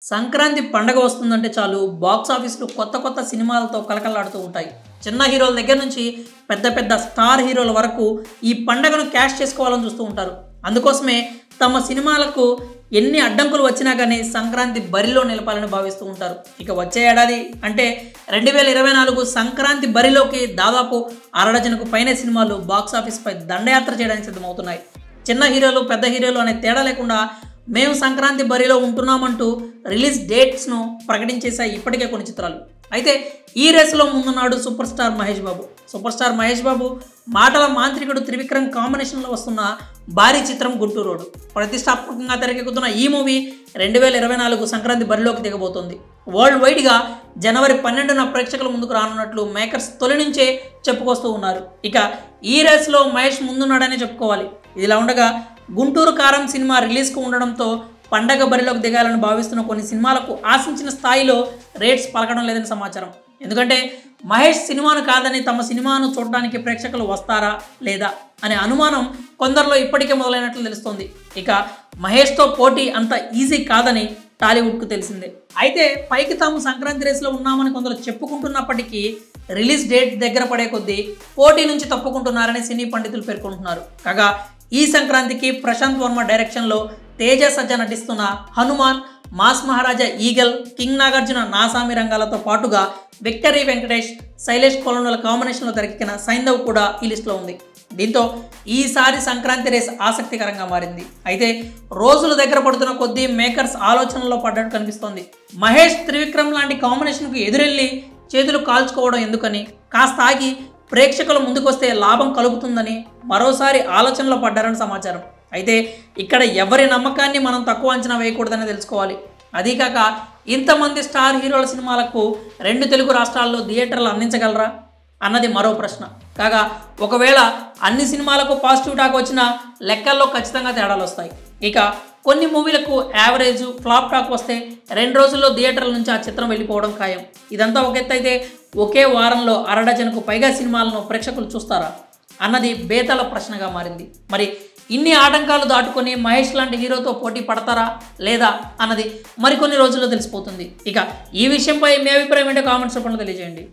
సంక్రాంతి పండగ వస్తుందంటే చాలు బాక్స్ ఆఫీస్‌లో కొత్త కొత్త సినిమాలతో కలకల్లాడుతూ ఉంటాయి. చిన్న హీరోల దగ్గర నుంచి పెద్ద పెద్ద స్టార్ హీరోల వరకు ఈ పండగను క్యాష్ చేసుకోవాలని చూస్తూ ఉంటారు. అందుకోసమే తమ సినిమాలకు ఎన్ని అడ్డంకులు వచ్చినా కానీ సంక్రాంతి బరిలో నిలపాలని భావిస్తూ ఉంటారు. ఇక వచ్చే ఏడాది అంటే 2024 సంక్రాంతి బరిలోకి దాదాపు అరడజనుకు పైనే సినిమాలు బాక్స్ ఆఫీస్పై దండయాత్ర చేయడానికి సిద్ధమవుతున్నాయి. చిన్న హీరోలు పెద్ద హీరోలు అనే తేడా లేకుండా మేము సంక్రాంతి బరిలో ఉంటున్నామంటూ రిలీజ్ డేట్స్ను ప్రకటించేశాయి ఇప్పటికే కొన్ని చిత్రాలు. అయితే ఈ రేసులో ముందున్నాడు సూపర్ స్టార్ మహేష్ బాబు మాటల మాంత్రికుడు త్రివిక్రమ్ కాంబినేషన్లో వస్తున్న భారీ చిత్రం గుంటూరోడు. ప్రతిష్టాత్మకంగా తెరకెక్కుతున్న ఈ మూవీ 2024 సంక్రాంతి బరిలోకి దిగబోతోంది. వరల్డ్ వైడ్గా జనవరి 12న ప్రేక్షకుల ముందుకు రానున్నట్లు మేకర్స్ తొలి నుంచే చెప్పుకొస్తూ ఉన్నారు. ఇక ఈ రేసులో మహేష్ ముందున్నాడనే చెప్పుకోవాలి. ఇదిలా ఉండగా గుంటూరు కారం సినిమా రిలీజ్కు ఉండడంతో పండగ బరిలోకి దిగాలని భావిస్తున్న కొన్ని సినిమాలకు ఆశించిన స్థాయిలో రేట్స్ పలకడం లేదని సమాచారం. ఎందుకంటే మహేష్ సినిమాను కాదని తమ సినిమాను చూడడానికి ప్రేక్షకులు వస్తారా లేదా అనే అనుమానం కొందరిలో ఇప్పటికే మొదలైనట్లు తెలుస్తోంది. ఇక మహేష్తో పోటీ అంత ఈజీ కాదని టాలీవుడ్కు తెలిసిందే. అయితే పైకి తాము సంక్రాంతి రేసులో ఉన్నామని కొందరు చెప్పుకుంటున్నప్పటికీ రిలీజ్ డేట్ దగ్గర పడే కొద్దీ పోటీ నుంచి తప్పుకుంటున్నారని సినీ పండితులు పేర్కొంటున్నారు. కాగా ఈ సంక్రాంతికి ప్రశాంత్ వర్మ డైరెక్షన్లో తేజ సజ్జ నటిస్తున్న హనుమాన్, మాస్ మహారాజా ఈగల్, కింగ్ నాగార్జున నాసామి రంగాలతో పాటుగా విక్టరీ వెంకటేష్, శైలేష్ కొలనుల కాంబినేషన్లో తెరకెక్కిన సైంధవ్ కూడా ఈ లిస్టులో ఉంది. దీంతో ఈసారి సంక్రాంతి రేస్ ఆసక్తికరంగా మారింది. అయితే రోజులు దగ్గర పడుతున్న కొద్దీ మేకర్స్ ఆలోచనలో పడ్డట్టు కనిపిస్తోంది. మహేష్ త్రివిక్రమ్ లాంటి కాంబినేషన్కు ఎదురెళ్ళి చేతులు కాల్చుకోవడం ఎందుకని కాస్త ఆగి ప్రేక్షకుల ముందుకొస్తే లాభం కలుగుతుందని మరోసారి ఆలోచనలో పడ్డారని సమాచారం. అయితే ఇక్కడ ఎవరి నమ్మకాన్ని మనం తక్కువ అంచనా వేయకూడదని తెలుసుకోవాలి. అదీకాక ఇంతమంది స్టార్ హీరోల సినిమాలకు 2 తెలుగు రాష్ట్రాల్లో థియేటర్లు అందించగలరా అన్నది మరో ప్రశ్న. కాగా ఒకవేళ అన్ని సినిమాలకు పాజిటివ్ టాక్ వచ్చినా లెక్కల్లో ఖచ్చితంగా తేడాలు వస్తాయి. ఇక కొన్ని మూవీలకు యావరేజ్ ఫ్లాప్ టాక్ వస్తే 2 రోజుల్లో థియేటర్ల నుంచి ఆ చిత్రం వెళ్ళిపోవడం ఖాయం. ఇదంతా ఒక ఎత్తు అయితే ఒకే వారంలో అరడజనుకు పైగా సినిమాలను ప్రేక్షకులు చూస్తారా అన్నది బేతాళ ప్రశ్నగా మారింది. మరి ఇన్ని ఆటంకాలు దాటుకొని మహేష్ లాంటి హీరోతో పోటీ పడతారా లేదా అన్నది మరికొన్ని రోజుల్లో తెలిసిపోతుంది. ఇక ఈ విషయంపై మీ అభిప్రాయం ఏంటో కామెంట్స్ రూపంలో తెలియజేయండి.